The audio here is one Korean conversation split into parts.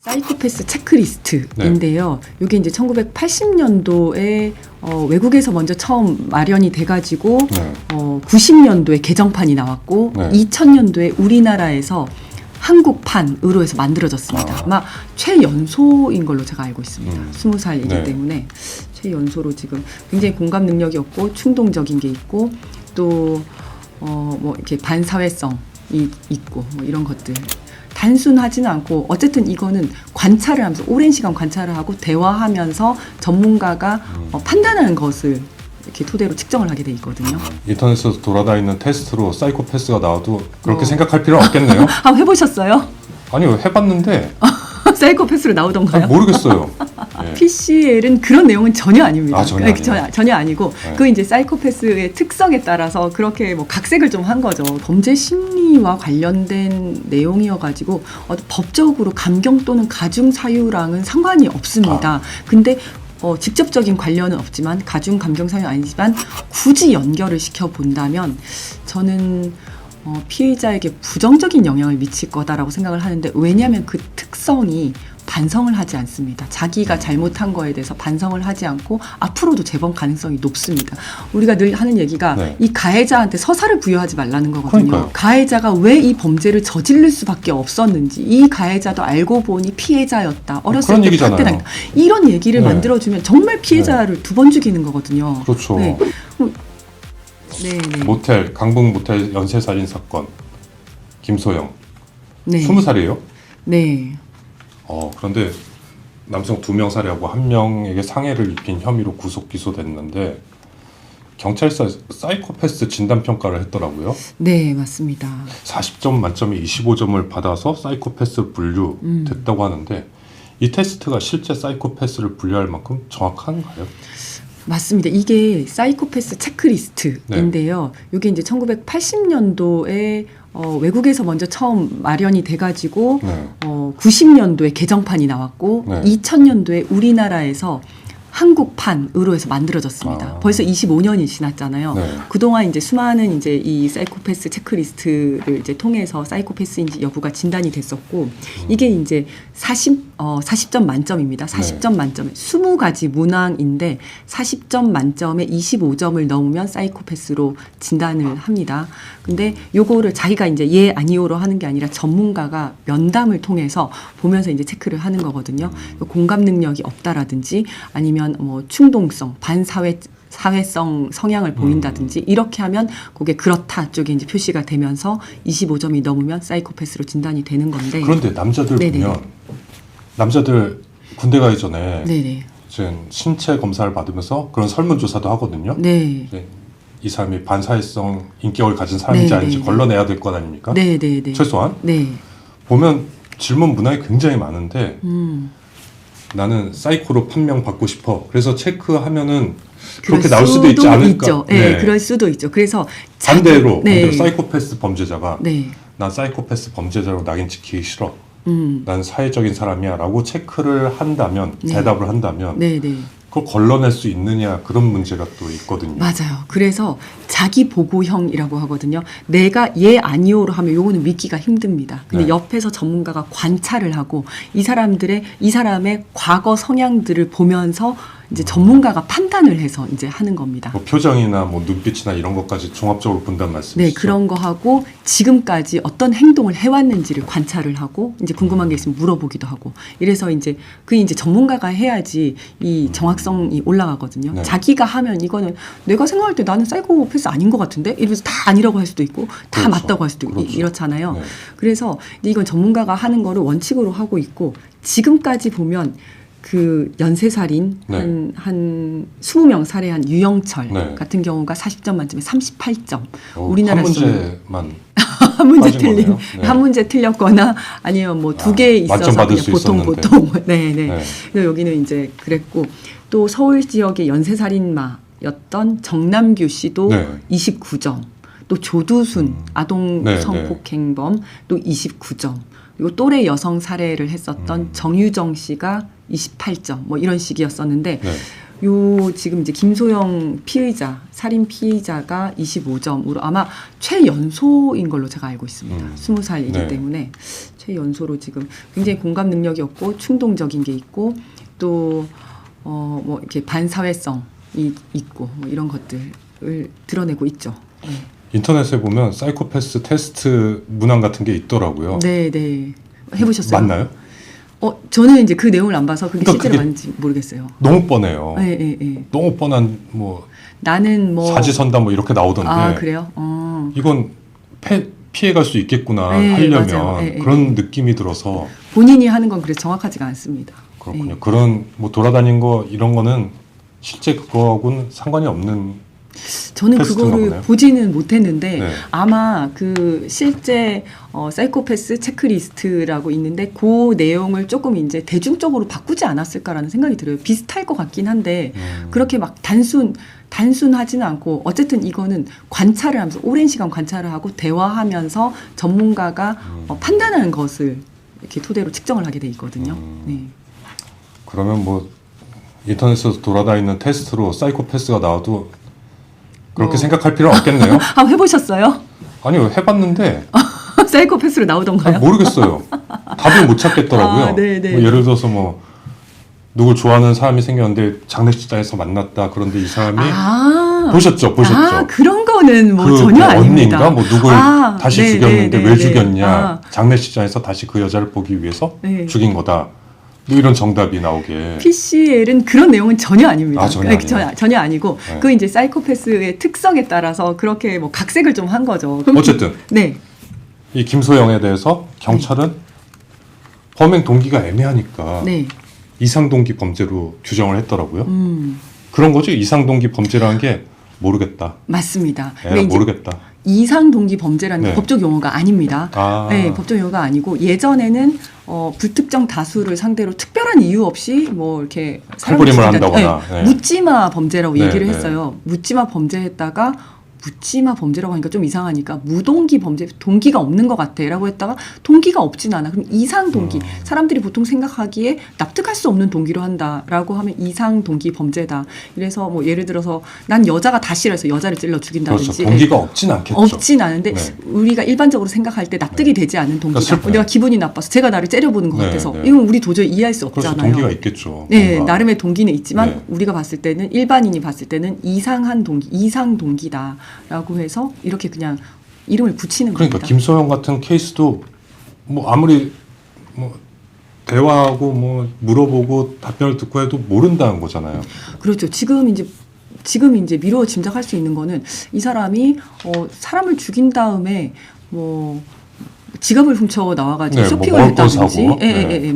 사이코패스 체크리스트인데요. 이게 이제 1980년도에 외국에서 먼저 처음 마련이 돼가지고 90년도에 개정판이 나왔고 2000년도에 우리나라에서 한국판으로 해서 만들어졌습니다. 아마 최연소인 걸로 제가 알고 있습니다. 20살이기 때문에 최연소로 지금 굉장히 공감 능력이 없고 충동적인 게 있고 또 뭐 이렇게 반사회성이 있고 뭐 이런 것들. 단순하지는 않고 어쨌든 이거는 관찰을 하면서 오랜 시간 관찰을 하고 대화하면서 전문가가 판단하는 것을 이렇게 토대로 측정을 하게 돼 있거든요. 인터넷에서 돌아다니는 테스트로 사이코패스가 나와도 그렇게 생각할 필요는 없겠네요. 한번 해보셨어요? 아니요, 해봤는데 사이코패스로 나오던가요? 모르겠어요. 예. PCL은 그런 내용은 전혀 아닙니다. 전혀 전혀 아니고 그 이제 사이코패스의 특성에 따라서 그렇게 뭐 각색을 좀 한 거죠. 범죄 심리와 관련된 내용이어가지고 법적으로 감경 또는 가중 사유랑은 상관이 없습니다. 근데 직접적인 관련은 없지만 가중 감경 사유 아니지만 굳이 연결을 시켜 본다면 저는 피의자에게 부정적인 영향을 미칠 거다라고 생각을 하는데 왜냐하면 그 특성이 반성을 하지 않습니다. 자기가 잘못한 거에 대해서 반성을 하지 않고 앞으로도 재범 가능성이 높습니다. 우리가 늘 하는 얘기가 이 가해자한테 서사를 부여하지 말라는 거거든요. 그러니까요. 가해자가 왜 이 범죄를 저지를 수밖에 없었는지 이 가해자도 알고 보니 피해자였다. 어렸을 때 봤대다. 이런 얘기를 만들어주면 정말 피해자를 두 번 죽이는 거거든요. 그렇죠. 네. 모텔, 강북 모텔 연쇄살인 사건 김소영 20살이에요? 네. 그런데 남성 2명 살해하고 1명에게 상해를 입힌 혐의로 구속 기소됐는데 경찰서 사이코패스 진단평가를 했더라고요. 네, 맞습니다. 40점 만점에 25점을 받아서 사이코패스 분류됐다고 하는데 이 테스트가 실제 사이코패스를 분류할 만큼 정확한가요? 맞습니다. 이게 사이코패스 체크리스트인데요. 이게 이제 1980년도에 외국에서 먼저 처음 마련이 돼가지고 90년도에 개정판이 나왔고 2000년도에 우리나라에서 한국판으로 해서 만들어졌습니다. 벌써 25년이 지났잖아요. 그동안 이제 수많은 이제 이 사이코패스 체크리스트를 이제 통해서 사이코패스인지 여부가 진단이 됐었고 이게 이제 40점 만점입니다. 40점 만점에 20가지 문항인데 40점 만점에 25점을 넘으면 사이코패스로 진단을 합니다. 근데 요거를 자기가 이제 예 아니오로 하는 게 아니라 전문가가 면담을 통해서 보면서 이제 체크를 하는 거거든요. 공감 능력이 없다라든지 아니면 뭐 충동성, 사회성 성향을 보인다든지 이렇게 하면 그게 그렇다 쪽에 이제 표시가 되면서 25점이 넘으면 사이코패스로 진단이 되는 건데. 그런데 남자들 보면 남자들 군대 가기 전에 이제 신체 검사를 받으면서 그런 설문조사도 하거든요. 이 사람이 반사회성 인격을 가진 사람인지 아닌지 걸러내야 될 것 아닙니까? 최소한. 보면 질문 문항이 굉장히 많은데 나는 사이코로 판명받고 싶어. 그래서 체크하면은 그렇게 나올 수도 있지 않을까. 그럴 수도 있죠. 그래서 반대로 사이코패스 범죄자가 난 사이코패스 범죄자로 낙인 찍히기 싫어. 난 사회적인 사람이야 라고 체크를 한다면 대답을 한다면 그걸 걸러낼 수 있느냐 그런 문제가 또 있거든요. 맞아요. 그래서 자기 보고형이라고 하거든요. 내가 예 아니오로 하면 요거는 믿기가 힘듭니다. 근데 옆에서 전문가가 관찰을 하고 이 사람의 과거 성향들을 보면서 이제 전문가가 판단을 해서 이제 하는 겁니다. 뭐 표정이나 뭐 눈빛이나 이런 것까지 종합적으로 본단 말씀이시죠? 네, 그런 거 하고 지금까지 어떤 행동을 해왔는지를 관찰을 하고 이제 궁금한 게 있으면 물어보기도 하고 이래서 이제 이제 전문가가 해야지 이 정확성이 올라가거든요. 자기가 하면 이거는 내가 생각할 때 나는 사이코패스 아닌 것 같은데 이러면서 다 아니라고 할 수도 있고 다 맞다고 할 수도 있고 이렇잖아요. 그래서 이건 전문가가 하는 거를 원칙으로 하고 있고 지금까지 보면 그 연쇄살인 한 20명 살해한 유영철 같은 경우가 40점 만점에 38점. 우리나라 한 문제만 한 문제 틀린 한 문제 틀렸거나 아니면 뭐 2개 있어서 그냥 보통 그래서 여기는 이제 그랬고 또 서울 지역의 연쇄살인마였던 정남규 씨도 29점. 또 조두순 아동 성폭행범 또 29점. 그리고 또래 여성 살해를 했었던 정유정 씨가 28점 뭐 이런 식이었었는데 요 지금 이제 김소영 피의자 살인 피의자가 25점으로 아마 최연소인 걸로 제가 알고 있습니다. 20살이기 때문에 최연소로 지금 굉장히 공감 능력이 없고 충동적인 게 있고 또 뭐 이렇게 반사회성이 있고 뭐 이런 것들을 드러내고 있죠. 네. 인터넷에 보면 사이코패스 테스트 문항 같은 게 있더라고요. 네, 네. 해보셨어요? 맞나요? 저는 이제 그 내용을 안 봐서 그게 그러니까 실제로 맞는지 모르겠어요. 너무 뻔해요. 네, 네, 네. 너무 뻔한 뭐 나는 뭐 사지선다 뭐 이렇게 나오던데. 아, 그래요? 이건 피해갈 수 있겠구나 네, 하려면 네, 그런 느낌이 들어서 본인이 하는 건 그래서 정확하지가 않습니다. 그렇군요. 네. 그런 뭐 돌아다닌 거 이런 거는 실제 그거하고는 상관이 없는 저는 테스트인가 그거를 보네요. 보지는 못했는데 네. 아마 그 실제 사이코패스 체크리스트라고 있는데 그 내용을 조금 이제 대중적으로 바꾸지 않았을까라는 생각이 들어요. 비슷할 것 같긴 한데 그렇게 막 단순하지는 않고 어쨌든 이거는 관찰을 하면서 오랜 시간 관찰을 하고 대화하면서 전문가가 판단하는 것을 이렇게 토대로 측정을 하게 돼 있거든요. 네. 그러면 뭐 인터넷에서 돌아다니는 테스트로 사이코패스가 나와도 그렇게 생각할 필요는 없겠네요. 한번 해보셨어요? 아니요, 해봤는데 사이코패스로 나오던가요? 모르겠어요. 답을 못 찾겠더라고요. 아, 네네. 뭐 예를 들어서 뭐 누굴 좋아하는 사람이 생겼는데 장례식장에서 만났다. 그런데 이 사람이 보셨죠? 그런 거는 뭐 전혀 뭐 아닙니다. 언니인가 뭐 누굴 다시 네, 죽였는데 네, 왜 네, 죽였냐? 장례식장에서 다시 그 여자를 보기 위해서 네. 죽인 거다. 뭐 이런 정답이 나오게. PCL은 그런 내용은 전혀 아닙니다. 전혀 아니에요? 전혀 아니고 네. 그 이제 사이코패스의 특성에 따라서 그렇게 뭐 각색을 좀 한 거죠. 어쨌든 네. 이 김소영에 대해서 경찰은 범행 동기가 애매하니까 네. 이상동기 범죄로 규정을 했더라고요. 그런 거죠. 이상동기 범죄라는 게 모르겠다. 맞습니다. 에라 모르겠다. 이상 동기 범죄라는 게 네. 법적 용어가 아닙니다. 네, 법적 용어가 아니고 예전에는 불특정 다수를 상대로 특별한 이유 없이 뭐 이렇게 칼부림을 한다거나 묻지마 범죄라고 네, 얘기를 네. 했어요. 묻지마 범죄했다가 묻지마 범죄라고 하니까 좀 이상하니까 무동기 범죄, 동기가 없는 것 같아 라고 했다가 동기가 없진 않아. 그럼 이상 동기, 사람들이 보통 생각하기에 납득할 수 없는 동기로 한다라고 하면 이상 동기 범죄다. 그래서 뭐 예를 들어서 난 여자가 다 싫어서 여자를 찔러 죽인다든지. 그렇죠. 동기가 없진 않겠죠. 없진 않은데 네. 우리가 일반적으로 생각할 때 납득이 되지 않는 동기다. 슬퍼요. 내가 기분이 나빠서 제가 나를 째려보는 것 네, 같아서 네. 이건 우리 도저히 이해할 수 그래서 없잖아요. 동기가 있겠죠. 네, 뭔가. 나름의 동기는 있지만 네. 우리가 봤을 때는 일반인이 봤을 때는 이상한 동기, 이상 동기다라고 해서 이렇게 그냥 이름을 붙이는 그러니까 겁니다. 김소영 같은 케이스도 뭐 아무리 뭐 대화하고 뭐 물어보고 답변을 듣고 해도 모른다는 거잖아요. 그렇죠. 지금 이제 미루어 짐작할 수 있는 거는 이 사람이 사람을 죽인 다음에 뭐 지갑을 훔쳐 나와가지고 네, 쇼핑을 뭐 먹을 거 했다든지, 사고, 뭐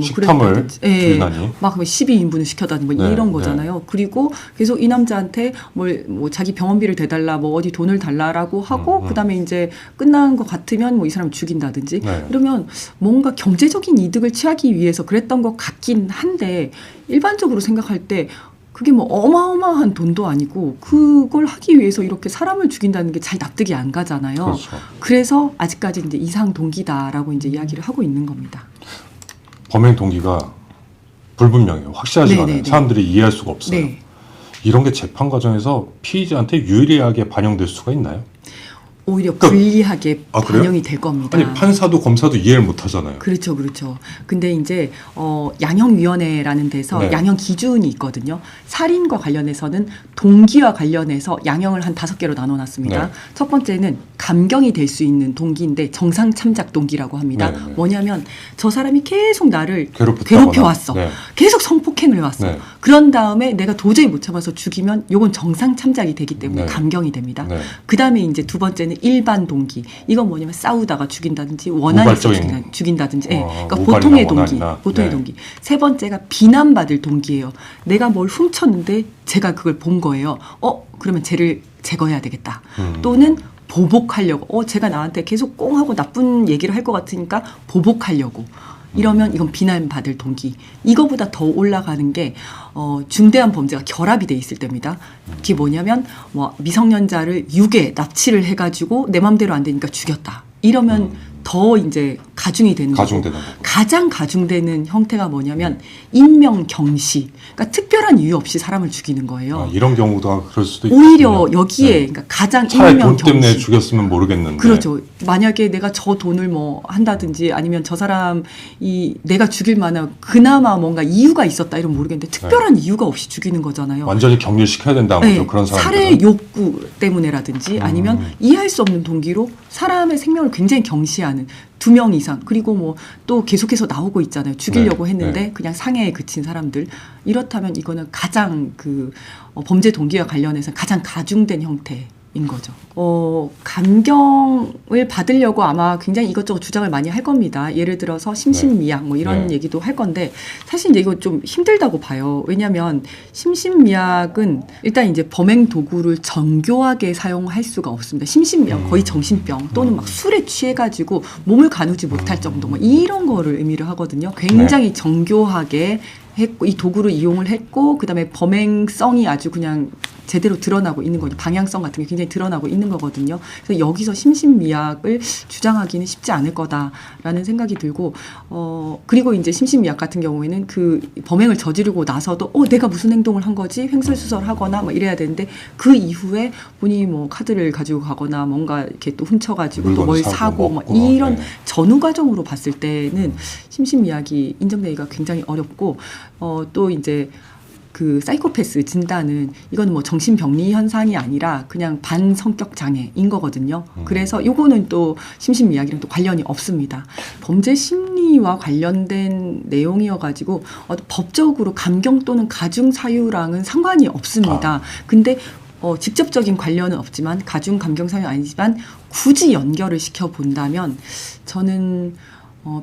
식탐을 그랬다든지, 줄이다니. 막 12인분을 시켜다든지 뭐 네, 이런 거잖아요. 그리고 계속 이 남자한테 뭐 자기 병원비를 대달라, 뭐 어디 돈을 달라라고 하고 그다음에 이제 끝난 것 같으면 뭐 이 사람 죽인다든지 네. 그러면 뭔가 경제적인 이득을 취하기 위해서 그랬던 것 같긴 한데 일반적으로 생각할 때 그게 뭐 어마어마한 돈도 아니고 그걸 하기 위해서 이렇게 사람을 죽인다는 게 잘 납득이 안 가잖아요. 그렇죠. 그래서 아직까지 이제 이상 동기다라고 이제 이야기를 하고 있는 겁니다. 범행 동기가 불분명해요. 확실하지가 네네네. 않아요. 사람들이 이해할 수가 없어요. 네. 이런 게 재판 과정에서 피의자한테 유리하게 반영될 수가 있나요? 오히려 불리하게 그래요? 반영이 될 겁니다. 아니 판사도 검사도 이해를 못 하잖아요. 그렇죠, 그렇죠. 근데 이제 양형위원회라는 데서 네. 양형 기준이 있거든요. 살인과 관련해서는 동기와 관련해서 양형을 한 5개로 나눠놨습니다. 네. 첫 번째는 감경이 될 수 있는 동기인데 정상 참작 동기라고 합니다. 네, 네. 뭐냐면 저 사람이 계속 나를 괴롭혔다거나. 괴롭혀왔어. 네. 계속 성폭행을 해왔어. 네. 그런 다음에 내가 도저히 못 참아서 죽이면 요건 정상 참작이 되기 때문에 네. 감경이 됩니다. 네. 그 다음에 이제 두 번째는 일반 동기. 이건 뭐냐면 싸우다가 죽인다든지 원한이 있어 죽인다든지. 예. 그러니까 보통의 동기. 보통의 네. 동기. 세 번째가 비난받을 동기예요. 내가 뭘 훔쳤는데 제가 그걸 본 거예요. 그러면 쟤를 제거해야 되겠다. 또는 보복하려고. 제가 나한테 계속 꽁하고 나쁜 얘기를 할 것 같으니까 보복하려고. 이러면 이건 비난받을 동기. 이거보다 더 올라가는 게 중대한 범죄가 결합이 돼 있을 때입니다. 그게 뭐냐면 뭐 미성년자를 유괴, 납치를 해가지고 내 맘대로 안 되니까 죽였다. 이러면 더 이제 가중이 되는 거고, 거고. 가장 가중되는 형태가 뭐냐면 인명 경시. 그러니까 특별한 이유 없이 사람을 죽이는 거예요. 이런 경우도 그럴 수도 있거든요. 오히려 여기에 그러니까 가장 차라리 인명 돈 때문에 경시. 죽였으면 모르겠는데. 그렇죠. 만약에 내가 저 돈을 뭐 한다든지 아니면 저 사람이 내가 죽일 만한 그나마 뭔가 이유가 있었다 이러면 모르겠는데 특별한 이유가 없이 죽이는 거잖아요. 완전히 격리시켜야 된다는 거죠. 그런 사람들은. 살해 욕구 때문에라든지 아니면 이해할 수 없는 동기로 사람의 생명을 굉장히 경시하는 2명 이상, 그리고 뭐 또 계속해서 나오고 있잖아요. 죽이려고 했는데 그냥 상해에 그친 사람들. 이렇다면 이거는 가장 범죄 동기와 관련해서 가장 가중된 형태인 거죠. 감경을 받으려고 아마 굉장히 이것저것 주장을 많이 할 겁니다. 예를 들어서 심신미약 뭐 이런 얘기도 할 건데 사실 이제 이거 좀 힘들다고 봐요. 왜냐하면 심신미약은 일단 이제 범행 도구를 정교하게 사용할 수가 없습니다. 심신미약 거의 정신병 또는 막 술에 취해가지고 몸을 가누지 못할 정도 뭐 이런 거를 의미를 하거든요. 굉장히 정교하게 했고 이 도구를 이용을 했고 그다음에 범행성이 아주 그냥 제대로 드러나고 있는 거죠. 방향성 같은 게 굉장히 드러나고 있는 거거든요. 그래서 여기서 심신미약을 주장하기는 쉽지 않을 거다라는 생각이 들고 그리고 이제 심신미약 같은 경우에는 그 범행을 저지르고 나서도 내가 무슨 행동을 한 거지 횡설수설하거나 뭐 이래야 되는데 그 이후에 본인이 뭐 카드를 가지고 가거나 뭔가 이렇게 또 훔쳐가지고 또 뭘 사고 뭐 이런 전후 과정으로 봤을 때는 심신미약이 인정되기가 굉장히 어렵고 또 이제 그 사이코패스 진단은 이건 뭐 정신병리 현상이 아니라 그냥 반성격 장애인 거거든요. 그래서 요거는 또 심신미약이랑 또 관련이 없습니다. 범죄 심리와 관련된 내용이어가지고 법적으로 감경 또는 가중 사유랑은 상관이 없습니다. 근데 직접적인 관련은 없지만 가중 감경 사유는 아니지만 굳이 연결을 시켜 본다면 저는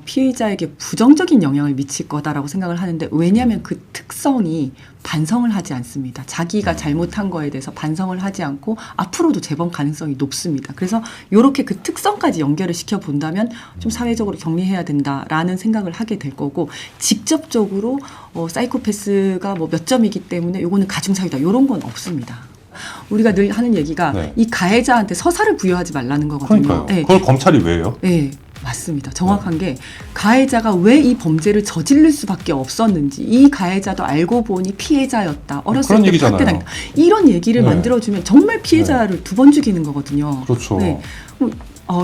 피의자에게 부정적인 영향을 미칠 거다라고 생각을 하는데 왜냐하면 그 특성이 반성을 하지 않습니다. 자기가 잘못한 거에 대해서 반성을 하지 않고 앞으로도 재범 가능성이 높습니다. 그래서 이렇게 그 특성까지 연결을 시켜 본다면 좀 사회적으로 격리해야 된다라는 생각을 하게 될 거고 직접적으로 사이코패스가 뭐 몇 점이기 때문에 요거는 가중사유다 이런 건 없습니다. 우리가 늘 하는 얘기가 이 가해자한테 서사를 부여하지 말라는 거거든요. 그러니까요. 네. 그걸 검찰이 왜 해요? 네. 맞습니다. 정확한 게 가해자가 왜 이 범죄를 저지를 수밖에 없었는지 이 가해자도 알고 보니 피해자였다. 어렸을 때 학대당했다. 이런 얘기를 만들어주면 정말 피해자를 2번 죽이는 거거든요. 그렇죠. 네.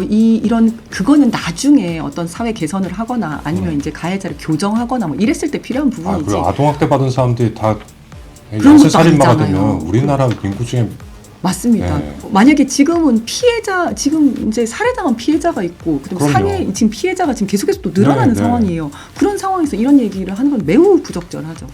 이런 그거는 나중에 어떤 사회 개선을 하거나 아니면 이제 가해자를 교정하거나 뭐 이랬을 때 필요한 부분이지. 그리고 아동학대 받은 사람들이 다 연쇄살인마가 되면 우리나라 인구 중에 맞습니다. 만약에 지금은 지금 이제 살해당한 피해자가 있고, 그다음에 상해 지금 피해자가 지금 계속해서 또 늘어나는 상황이에요. 그런 상황에서 이런 얘기를 하는 건 매우 부적절하죠.